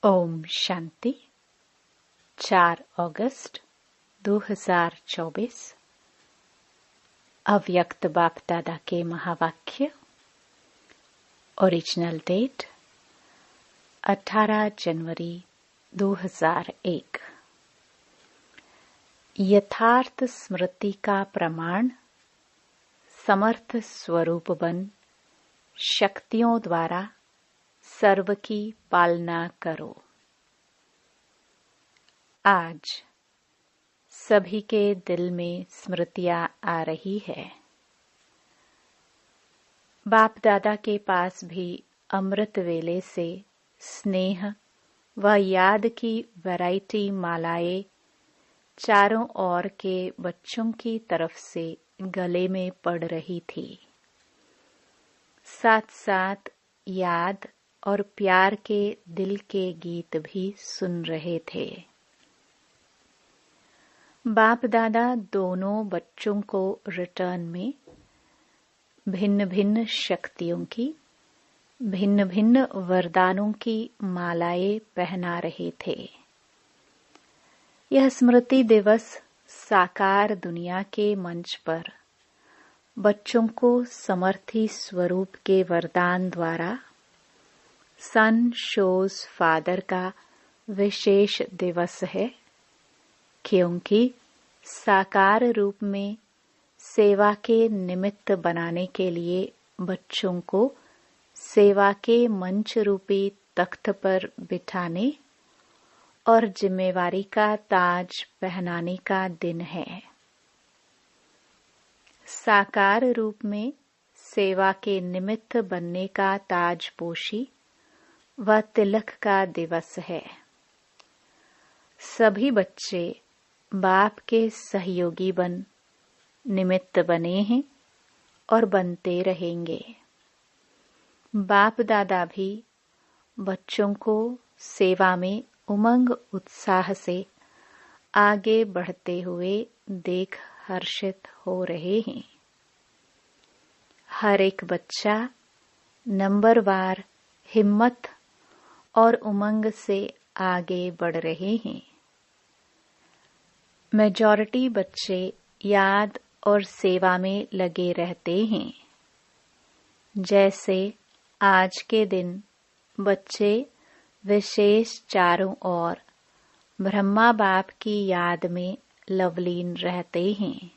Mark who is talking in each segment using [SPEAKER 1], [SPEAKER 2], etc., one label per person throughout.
[SPEAKER 1] ओम शांति। 4 अगस्त 2024 अव्यक्त बाप दादा के महावाक्य। ओरिजिनल डेट 18 जनवरी 2001। यथार्थ स्मृति का प्रमाण समर्थ स्वरूप बन शक्तियों द्वारा सर्व की पालना करो। आज सभी के दिल में स्मृतियां आ रही है। बाप दादा के पास भी अमृत वेले से स्नेह व याद की वैरायटी मालाएं चारों ओर के बच्चों की तरफ से गले में पड़ रही थी। साथ साथ याद और प्यार के दिल के गीत भी सुन रहे थे। बाप दादा दोनों बच्चों को रिटर्न में भिन्न भिन्न शक्तियों की, भिन्न भिन्न वरदानों की मालाएं पहना रहे थे। यह स्मृति दिवस साकार दुनिया के मंच पर बच्चों को समर्थी स्वरूप के वरदान द्वारा सन शोज फादर का विशेष दिवस है, क्योंकि साकार रूप में सेवा के निमित्त बनाने के लिए बच्चों को सेवा के मंच रूपी तख्त पर बिठाने और जिम्मेवारी का ताज पहनाने का दिन है। साकार रूप में सेवा के निमित्त बनने का ताजपोशी व तिलक का दिवस है। सभी बच्चे बाप के सहयोगी बन निमित्त बने हैं और बनते रहेंगे। बाप दादा भी बच्चों को सेवा में उमंग उत्साह से आगे बढ़ते हुए देख हर्षित हो रहे हैं। हर एक बच्चा नंबरवार हिम्मत और उमंग से आगे बढ़ रहे हैं। मेजॉरिटी बच्चे याद और सेवा में लगे रहते हैं। जैसे आज के दिन बच्चे विशेष चारों ओर ब्रह्मा बाप की याद में लवलीन रहते हैं,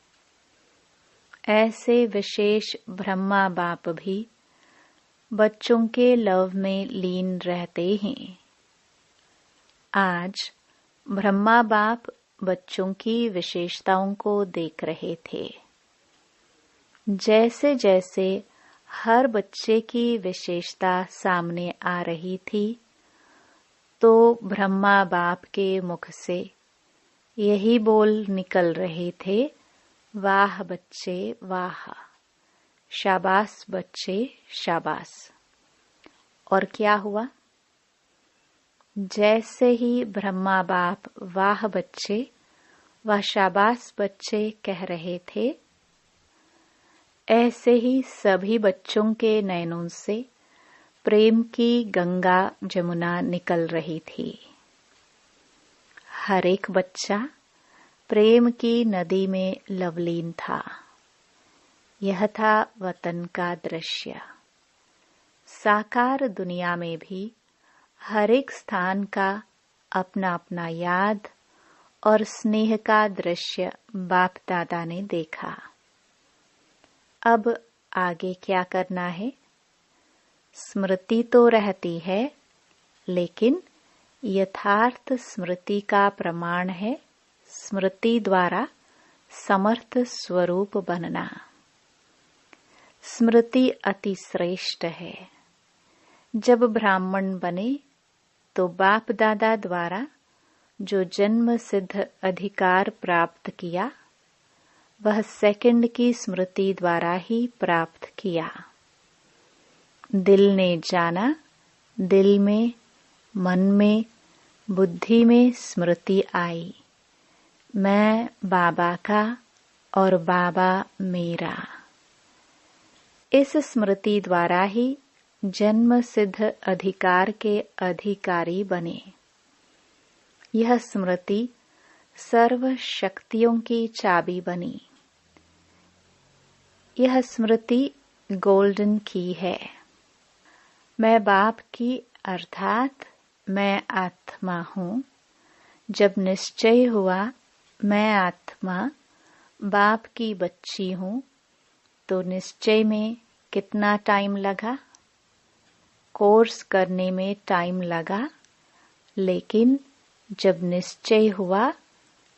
[SPEAKER 1] ऐसे विशेष ब्रह्मा बाप भी बच्चों के लव में लीन रहते हैं। आज ब्रह्मा बाप बच्चों की विशेषताओं को देख रहे थे। जैसे जैसे हर बच्चे की विशेषता सामने आ रही थी, तो ब्रह्मा बाप के मुख से यही बोल निकल रहे थे, वाह बच्चे वाह, शाबाश बच्चे शाबाश। और क्या हुआ? जैसे ही ब्रह्मा बाप वाह बच्चे व शाबाश बच्चे कह रहे थे, ऐसे ही सभी बच्चों के नयनों से प्रेम की गंगा जमुना निकल रही थी। हर एक बच्चा प्रेम की नदी में लवलीन था। यह था वतन का दृश्य। साकार दुनिया में भी हर एक स्थान का अपना अपना याद और स्नेह का दृश्य बाप दादा ने देखा। अब आगे क्या करना है? स्मृति तो रहती है, लेकिन यथार्थ स्मृति का प्रमाण है स्मृति द्वारा समर्थ स्वरूप बनना। स्मृति अति श्रेष्ठ है। जब ब्राह्मण बने तो बाप दादा द्वारा जो जन्म सिद्ध अधिकार प्राप्त किया, वह सेकंड की स्मृति द्वारा ही प्राप्त किया। दिल ने जाना, दिल में, मन में, बुद्धि में स्मृति आई, मैं बाबा का और बाबा मेरा। इस स्मृति द्वारा ही जन्म सिद्ध अधिकार के अधिकारी बने। यह स्मृति सर्व शक्तियों की चाबी बनी। यह स्मृति गोल्डन की है। मैं बाप की अर्थात मैं आत्मा हूँ। जब निश्चय हुआ मैं आत्मा बाप की बच्ची हूँ, तो निश्चय में कितना टाइम लगा? कोर्स करने में टाइम लगा, लेकिन जब निश्चय हुआ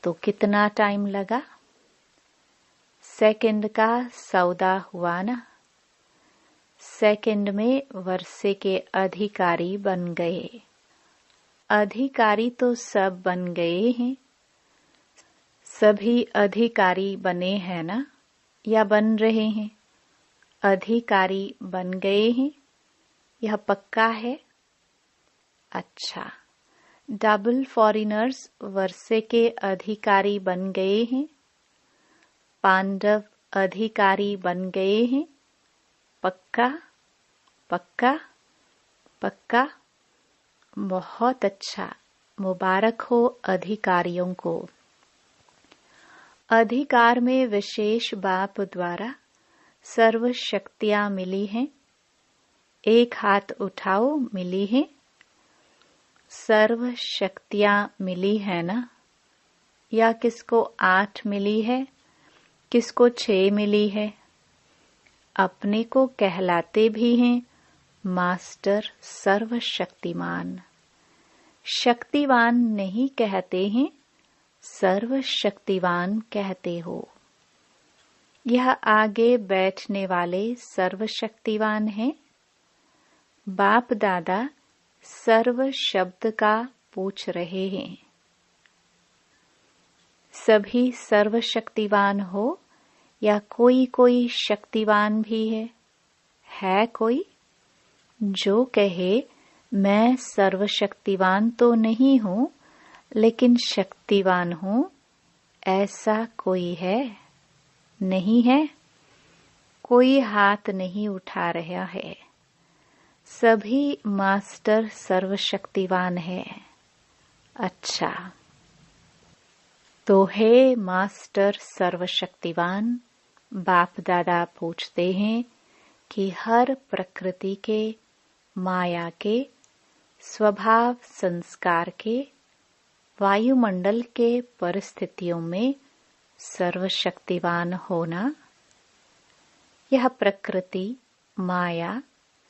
[SPEAKER 1] तो कितना टाइम लगा? सेकंड का सौदा हुआ ना। सेकंड में वर्षे के अधिकारी बन गए। अधिकारी तो सब बन गए हैं। सभी अधिकारी बने हैं ना, या बन रहे हैं? अधिकारी बन गए हैं, यह पक्का है। अच्छा, डबल फॉरेनर्स वर्षे के अधिकारी बन गए हैं। पांडव अधिकारी बन गए हैं। पक्का पक्का पक्का। बहुत अच्छा, मुबारक हो अधिकारियों को। अधिकार में विशेष बाप द्वारा सर्व शक्तियां मिली हैं। एक हाथ उठाओ, मिली है। सर्व शक्तियां मिली है ना? या किसको 8 मिली है, किसको 6 मिली है? अपने को कहलाते भी हैं मास्टर सर्वशक्तिमान। शक्तिवान नहीं कहते हैं, सर्वशक्तिवान कहते हो। यह आगे बैठने वाले सर्वशक्तिवान हैं। बाप दादा सर्व शब्द का पूछ रहे हैं। सभी सर्वशक्तिवान हो या कोई कोई शक्तिवान भी है? है कोई जो कहे मैं सर्वशक्तिवान तो नहीं हूँ, लेकिन शक्तिवान हूँ? ऐसा कोई है? नहीं है। कोई हाथ नहीं उठा रहा है। सभी मास्टर सर्वशक्तिवान है। अच्छा, तो हे मास्टर सर्वशक्तिवान, बाप दादा पूछते हैं कि हर प्रकृति के, माया के, स्वभाव संस्कार के, वायुमंडल के परिस्थितियों में सर्वशक्तिवान होना। यह प्रकृति, माया,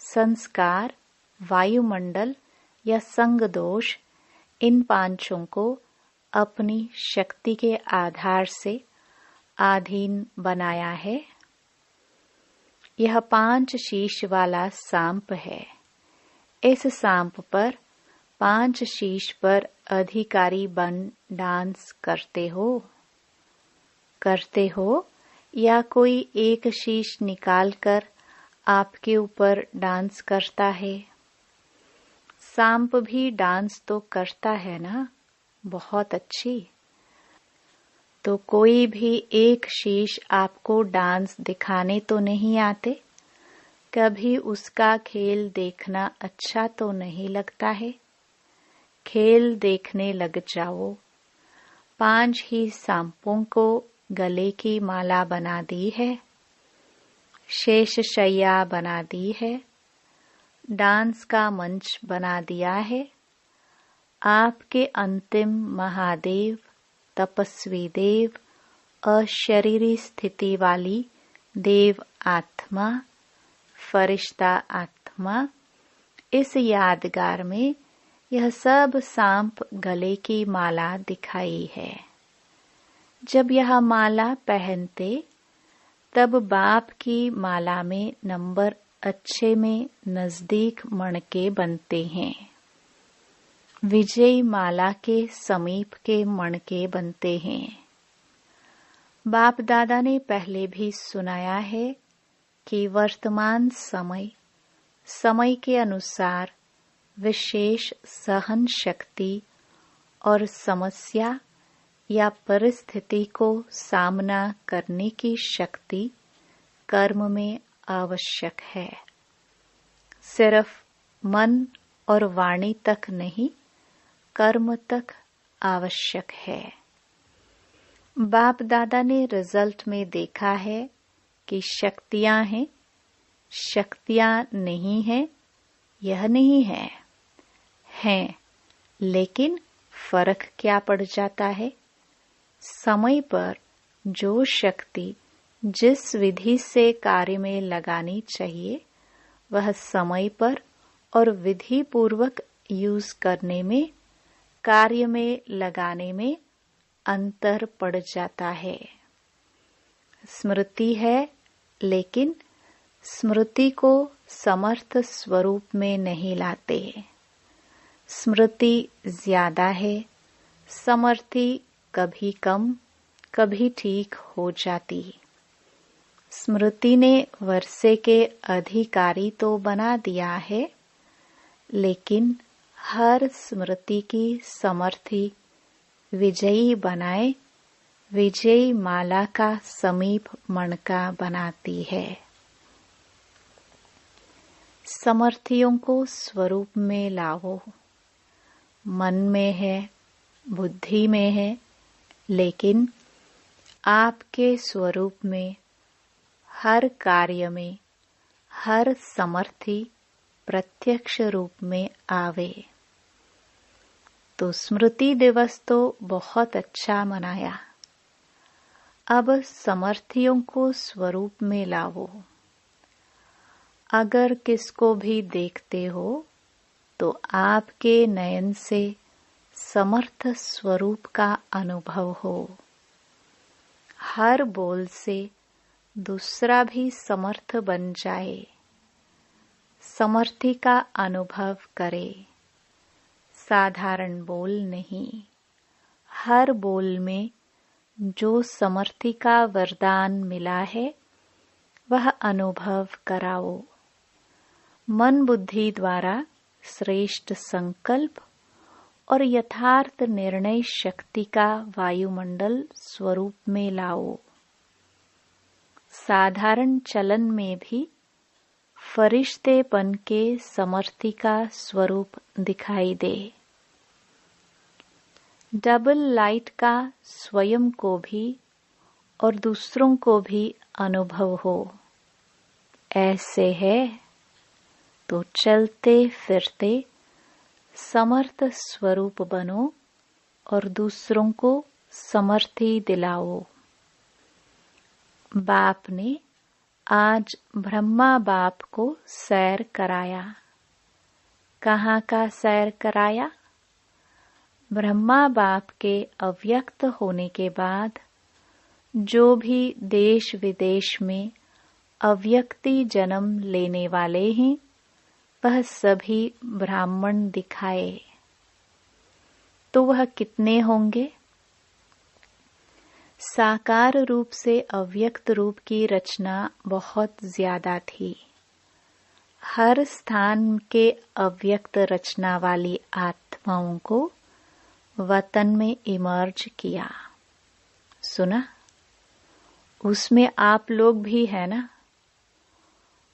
[SPEAKER 1] संस्कार, वायुमंडल या संग दोष, इन पांचों को अपनी शक्ति के आधार से अधीन बनाया है। यह 5 शीश वाला सांप है। इस सांप पर 5 शीश पर अधिकारी बन डांस करते हो या कोई एक शीश निकालकर आपके ऊपर डांस करता है? सांप भी डांस तो करता है ना। बहुत अच्छी। तो कोई भी एक शीश आपको डांस दिखाने तो नहीं आते? कभी उसका खेल देखना अच्छा तो नहीं लगता है? खेल देखने लग जाओ। 5 ही सांपों को गले की माला बना दी है, शेष शैया बना दी है, डांस का मंच बना दिया है। आपके अंतिम महादेव, तपस्वी देव, अशरीरी स्थिति वाली देव आत्मा, फरिश्ता आत्मा, इस यादगार में यह सब सांप गले की माला दिखाई है। जब यह माला पहनते तब बाप की माला में नंबर अच्छे में नजदीक मणके बनते हैं। विजय माला के समीप के मणके बनते हैं। बाप दादा ने पहले भी सुनाया है कि वर्तमान समय के अनुसार विशेष सहन शक्ति और समस्या या परिस्थिति को सामना करने की शक्ति कर्म में आवश्यक है। सिर्फ मन और वाणी तक नहीं, कर्म तक आवश्यक है। बाप दादा ने रिजल्ट में देखा है कि शक्तियां हैं, शक्तियां नहीं है, यह नहीं है, हैं, लेकिन फर्क क्या पड़ जाता है? समय पर जो शक्ति जिस विधि से कार्य में लगानी चाहिए, वह समय पर और विधि पूर्वक यूज करने में, कार्य में लगाने में अंतर पड़ जाता है। स्मृति है, लेकिन स्मृति को समर्थ स्वरूप में नहीं लाते। स्मृति ज्यादा है, समर्थी कभी कम, कभी ठीक हो जाती। स्मृति ने वर्षे के अधिकारी तो बना दिया है, लेकिन हर स्मृति की समर्थी विजयी बनाए, विजयी माला का समीप मणका बनाती है। समर्थियों को स्वरूप में लाओ। मन में है, बुद्धि में है, लेकिन आपके स्वरूप में हर कार्य में हर समर्थी प्रत्यक्ष रूप में आवे। तो स्मृति दिवस तो बहुत अच्छा मनाया। अब समर्थियों को स्वरूप में लाओ। अगर किसको भी देखते हो तो आपके नयन से समर्थ स्वरूप का अनुभव हो। हर बोल से दूसरा भी समर्थ बन जाए, समर्थी का अनुभव करे। साधारण बोल नहीं, हर बोल में जो समर्थी का वरदान मिला है वह अनुभव कराओ। मन बुद्धि द्वारा श्रेष्ठ संकल्प और यथार्थ निर्णय शक्ति का वायुमंडल स्वरूप में लाओ। साधारण चलन में भी फरिश्तेपन के समर्थी का स्वरूप दिखाई दे। डबल लाइट का स्वयं को भी और दूसरों को भी अनुभव हो। ऐसे है तो चलते फिरते समर्थ स्वरूप बनो और दूसरों को समर्थी दिलाओ। बाप ने आज ब्रह्मा बाप को सैर कराया। कहाँ का सैर कराया? ब्रह्मा बाप के अव्यक्त होने के बाद जो भी देश विदेश में अव्यक्ति जन्म लेने वाले हैं, वह सभी ब्राह्मण दिखाए। तो वह कितने होंगे? साकार रूप से अव्यक्त रूप की रचना बहुत ज्यादा थी। हर स्थान के अव्यक्त रचना वाली आत्माओं को वतन में इमर्ज किया। सुना? उसमें आप लोग भी है ना?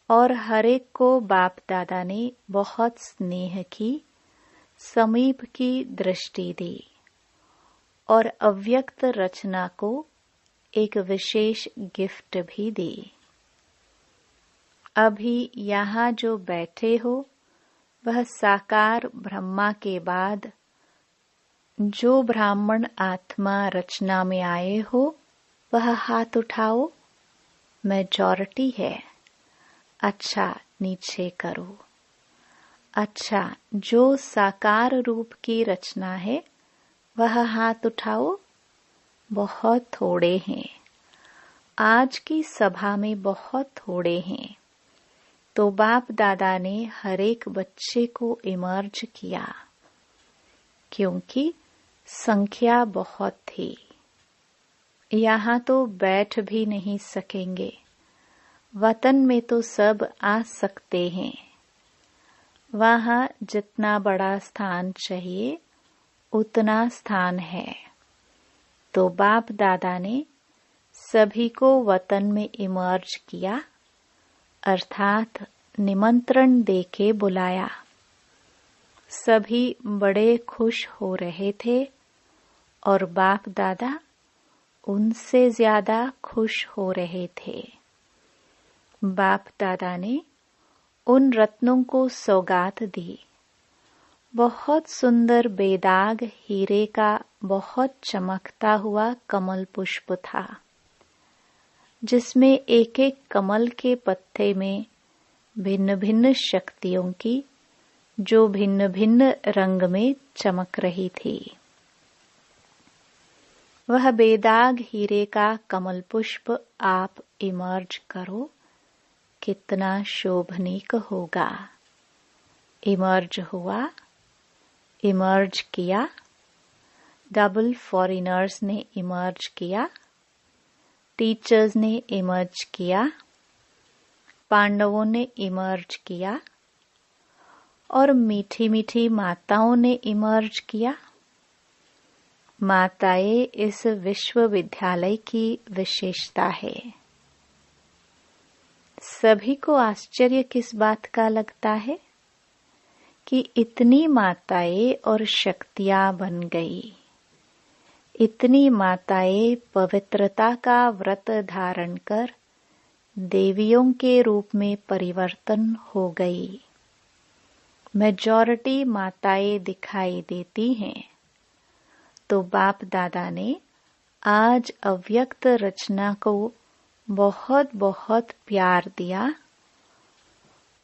[SPEAKER 1] और हरेक को बाप दादा ने बहुत स्नेह की, समीप की दृष्टि दी और अव्यक्त रचना को एक विशेष गिफ्ट भी दी। अभी यहाँ जो बैठे हो वह साकार ब्रह्मा के बाद जो ब्राह्मण आत्मा रचना में आए हो वह हाथ उठाओ। मेजॉरिटी है। अच्छा, नीचे करो। अच्छा, जो साकार रूप की रचना है वह हाथ उठाओ। बहुत थोड़े हैं। आज की सभा में बहुत थोड़े हैं। तो बाप दादा ने हर एक बच्चे को इमर्ज किया, क्योंकि संख्या बहुत थी। यहाँ तो बैठ भी नहीं सकेंगे। वतन में तो सब आ सकते हैं। वहाँ जितना बड़ा स्थान चाहिए उतना स्थान है। तो बाप दादा ने सभी को वतन में इमर्ज किया, अर्थात निमंत्रण देके बुलाया। सभी बड़े खुश हो रहे थे और बाप दादा उनसे ज्यादा खुश हो रहे थे। बाप दादा ने उन रत्नों को सौगात दी। बहुत सुंदर बेदाग हीरे का बहुत चमकता हुआ कमल पुष्प था, जिसमें एक एक कमल के पत्ते में भिन्न भिन्न शक्तियों की, जो भिन्न भिन्न रंग में चमक रही थी। वह बेदाग हीरे का कमल पुष्प आप इमर्ज करो, कितना शोभनीक होगा। इमर्ज हुआ, इमर्ज किया। डबल फॉरेनर्स ने इमर्ज किया, टीचर्स ने इमर्ज किया, पांडवों ने इमर्ज किया और मीठी मीठी माताओं ने इमर्ज किया। माताएं इस विश्वविद्यालय की विशेषता है। सभी को आश्चर्य किस बात का लगता है कि इतनी माताएं और शक्तियां बन गई। इतनी माताएं पवित्रता का व्रत धारण कर देवियों के रूप में परिवर्तन हो गई। मेजॉरिटी माताएं दिखाई देती हैं। तो बाप दादा ने आज अव्यक्त रचना को बहुत बहुत प्यार दिया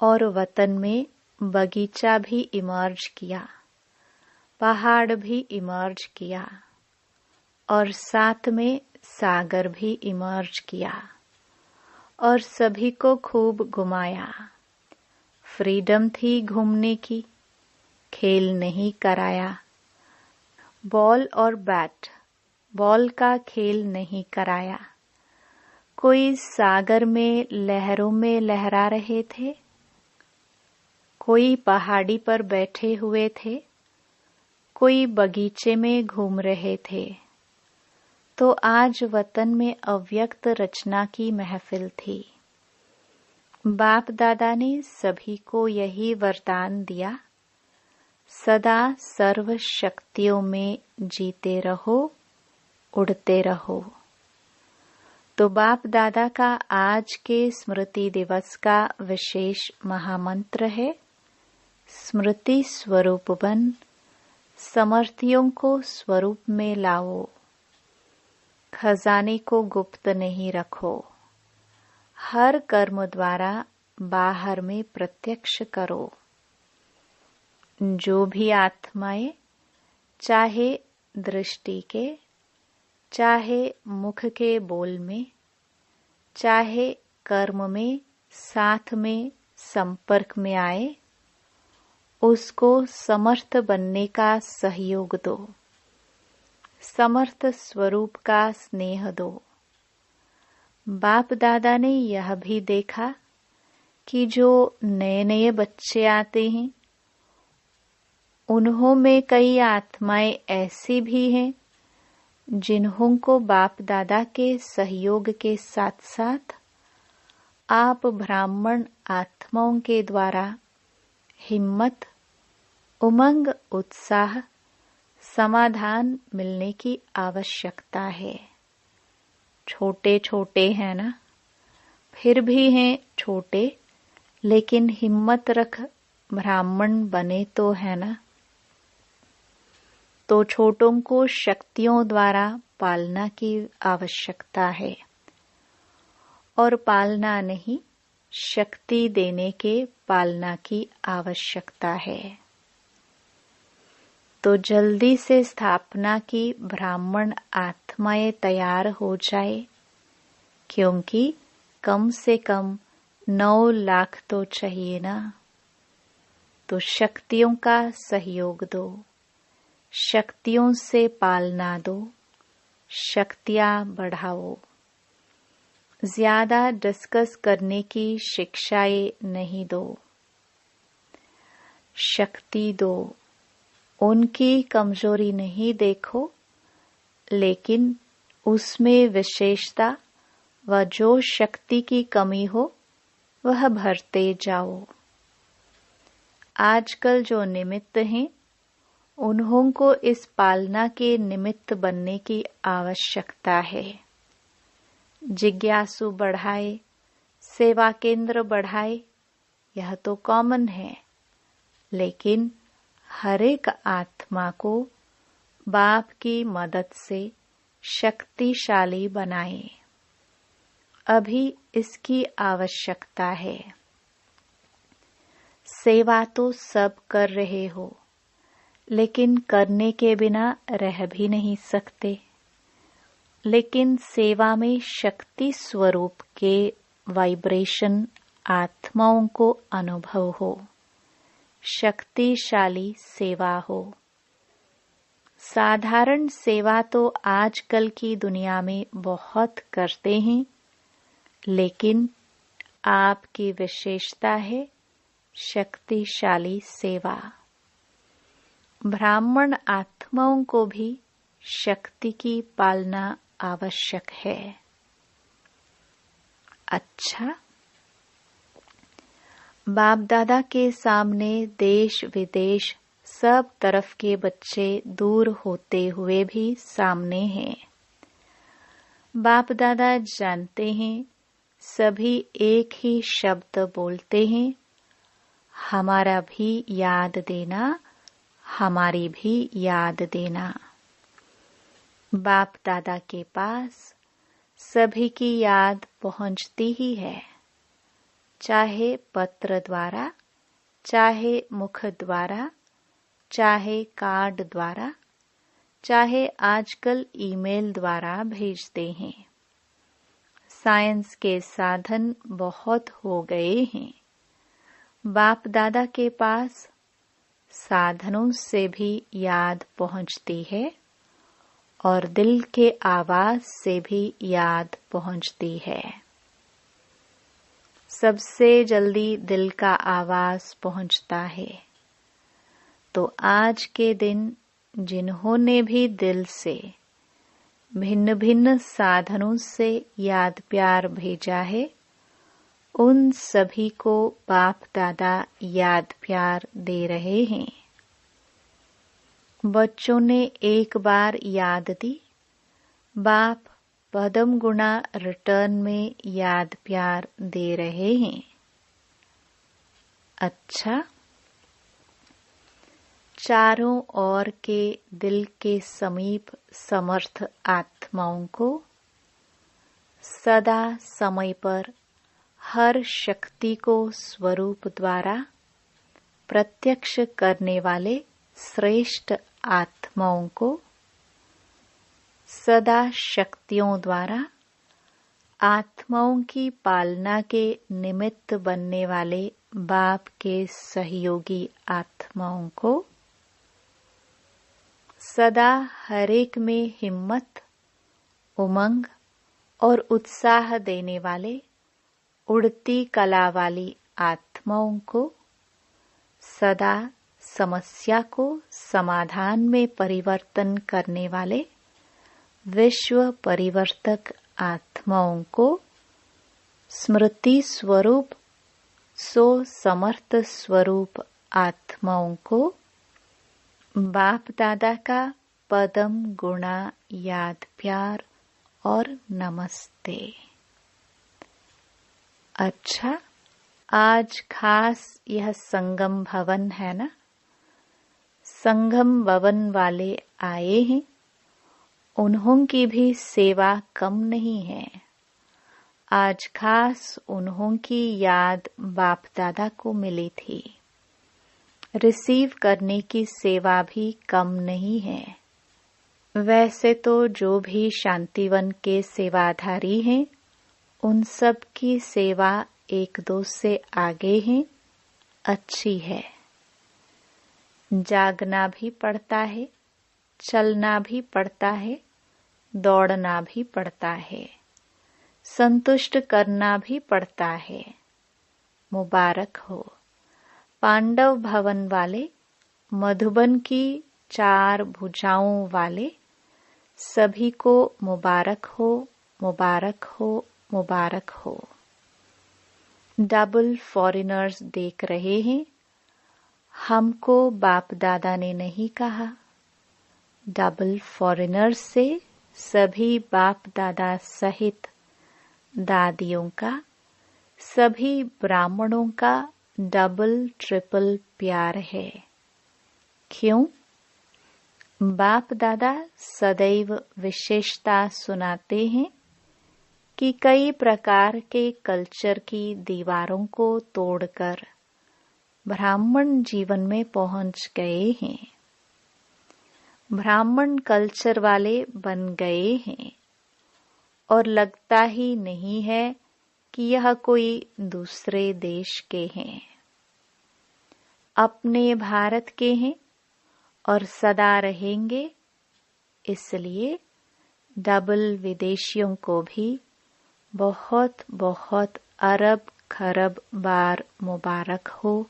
[SPEAKER 1] और वतन में बगीचा भी इमर्ज किया, पहाड़ भी इमर्ज किया और साथ में सागर भी इमर्ज किया और सभी को खूब घुमाया। फ्रीडम थी घूमने की, खेल नहीं कराया। बॉल और बैट, बॉल का खेल नहीं कराया। कोई सागर में लहरों में लहरा रहे थे, कोई पहाड़ी पर बैठे हुए थे, कोई बगीचे में घूम रहे थे। तो आज वतन में अव्यक्त रचना की महफिल थी। बाप दादा ने सभी को यही वरदान दिया, सदा सर्व शक्तियों में जीते रहो, उड़ते रहो। तो बाप दादा का आज के स्मृति दिवस का विशेष महामंत्र है, स्मृति स्वरूप बन, समर्थियों को स्वरूप में लाओ। खजाने को गुप्त नहीं रखो, हर कर्म द्वारा बाहर में प्रत्यक्ष करो। जो भी आत्माएं चाहे दृष्टि के, चाहे मुख के बोल में, चाहे कर्म में साथ में संपर्क में आए, उसको समर्थ बनने का सहयोग दो, समर्थ स्वरूप का स्नेह दो। बाप दादा ने यह भी देखा कि जो नए नए बच्चे आते हैं, उन्हों में कई आत्माएं ऐसी भी हैं जिन्हों को बाप दादा के सहयोग के साथ साथ आप ब्राह्मण आत्माओं के द्वारा हिम्मत, उमंग, उत्साह, समाधान मिलने की आवश्यकता है। छोटे छोटे हैं ना, फिर भी हैं छोटे, लेकिन हिम्मत रख ब्राह्मण बने तो है ना। तो छोटों को शक्तियों द्वारा पालना की आवश्यकता है और पालना नहीं, शक्ति देने के पालना की आवश्यकता है। तो जल्दी से स्थापना की ब्राह्मण आत्माएं तैयार हो जाए, क्योंकि कम से कम 9 लाख तो चाहिए ना। तो शक्तियों का सहयोग दो, शक्तियों से पालना दो, शक्तियां बढ़ाओ। ज्यादा डिस्कस करने की शिक्षाएं नहीं दो, शक्ति दो। उनकी कमजोरी नहीं देखो, लेकिन उसमें विशेषता व जो शक्ति की कमी हो वह भरते जाओ। आजकल जो निमित्त हैं, उन्हों को इस पालना के निमित्त बनने की आवश्यकता है। जिज्ञासु बढ़ाए, सेवा केंद्र बढ़ाए, यह तो कॉमन है, लेकिन हर एक आत्मा को बाप की मदद से शक्तिशाली बनाए। अभी इसकी आवश्यकता है। सेवा तो सब कर रहे हो, लेकिन करने के बिना रह भी नहीं सकते। लेकिन सेवा में शक्ति स्वरूप के वाइब्रेशन आत्माओं को अनुभव हो, शक्तिशाली सेवा हो। साधारण सेवा तो आजकल की दुनिया में बहुत करते हैं, लेकिन आपकी विशेषता है शक्तिशाली सेवा। ब्राह्मण आत्माओं को भी शक्ति की पालना आवश्यक है। अच्छा, बाप दादा के सामने देश विदेश सब तरफ के बच्चे दूर होते हुए भी सामने हैं। बाप दादा जानते हैं, सभी एक ही शब्द बोलते हैं, हमारा भी याद देना, हमारी भी याद देना। बाप दादा के पास सभी की याद पहुंचती ही है, चाहे पत्र द्वारा, चाहे मुख द्वारा, चाहे कार्ड द्वारा, चाहे आजकल ईमेल द्वारा भेजते हैं। साइंस के साधन बहुत हो गए हैं। बाप दादा के पास साधनों से भी याद पहुंचती है और दिल के आवाज से भी याद पहुंचती है। सबसे जल्दी दिल का आवाज पहुंचता है। तो आज के दिन जिन्होंने भी दिल से भिन्न भिन्न साधनों से याद प्यार भेजा है, उन सभी को बाप दादा याद प्यार दे रहे हैं। बच्चों ने एक बार याद दी, बाप पदम गुणा रिटर्न में याद प्यार दे रहे हैं। अच्छा, चारों ओर के दिल के समीप समर्थ आत्माओं को सदा समय पर हर शक्ति को स्वरूप द्वारा प्रत्यक्ष करने वाले श्रेष्ठ आत्माओं को सदा शक्तियों द्वारा आत्माओं की पालना के निमित्त बनने वाले बाप के सहयोगी आत्माओं को सदा हरेक में हिम्मत, उमंग और उत्साह देने वाले उड़ती कला वाली आत्माओं को सदा समस्या को समाधान में परिवर्तन करने वाले विश्व परिवर्तक आत्माओं को स्मृति स्वरूप सो समर्थ स्वरूप आत्माओं को बाप दादा का पदम गुणा याद प्यार और नमस्ते। अच्छा, आज खास यह संगम भवन है ना, संगम भवन वाले आए हैं, उन्हों की भी सेवा कम नहीं है। आज खास उन्हों की याद बाप दादा को मिली थी। रिसीव करने की सेवा भी कम नहीं है। वैसे तो जो भी शांतिवन के सेवाधारी हैं, उन सब की सेवा एक दो से आगे है, अच्छी है। जागना भी पड़ता है, चलना भी पड़ता है, दौड़ना भी पड़ता है, संतुष्ट करना भी पड़ता है। मुबारक हो पांडव भवन वाले, मधुबन की 4 भुजाओं वाले, सभी को मुबारक हो, मुबारक हो, मुबारक हो। डबल फॉरेनर्स देख रहे हैं। हमको बाप दादा ने नहीं कहा। डबल फॉरेनर्स से सभी बाप दादा सहित दादियों का, सभी ब्राह्मणों का डबल ट्रिपल प्यार है। क्यों? बाप दादा सदैव विशेषता सुनाते हैं कि कई प्रकार के कल्चर की दीवारों को तोड़कर ब्राह्मण जीवन में पहुंच गए हैं, ब्राह्मण कल्चर वाले बन गए हैं और लगता ही नहीं है कि यह कोई दूसरे देश के हैं। अपने भारत के हैं और सदा रहेंगे। इसलिए डबल विदेशियों को भी बहुत बहुत अरब खरब बार मुबारक हो।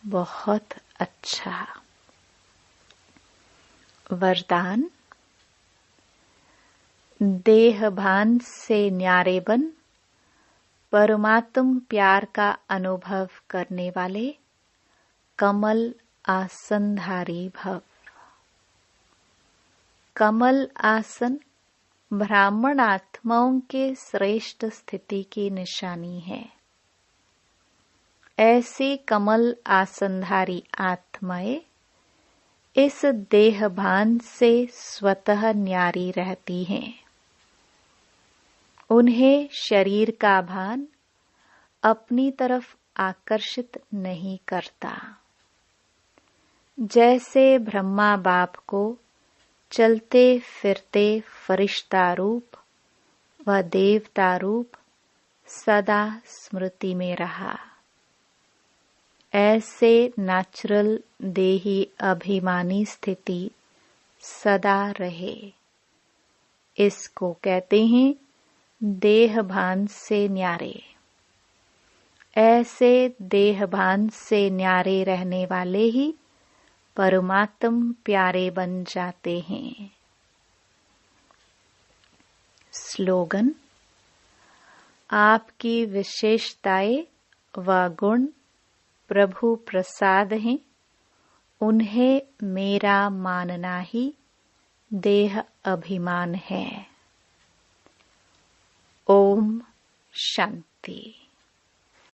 [SPEAKER 1] बहुत अच्छा। वरदान। देह भान से न्यारे बन परमात्म प्यार का अनुभव करने वाले कमल आसनधारी भव। कमल आसन ब्राह्मण आत्माओं के श्रेष्ठ स्थिति की निशानी है। ऐसी कमल आसनधारी आत्माएं इस देह भान से स्वतः न्यारी रहती हैं। उन्हें शरीर का भान अपनी तरफ आकर्षित नहीं करता। जैसे ब्रह्मा बाप को चलते फिरते फरिश्ता रूप व देवता रूप सदा स्मृति में रहा, ऐसे नेचुरल देही अभिमानी स्थिति सदा रहे। इसको कहते हैं देह भान से न्यारे। ऐसे देह भान से न्यारे रहने वाले ही परमात्म प्यारे बन जाते हैं। स्लोगन। आपकी विशेषताएं व गुण प्रभु प्रसाद हैं, उन्हें मेरा मानना ही देह अभिमान है। ओम शांति।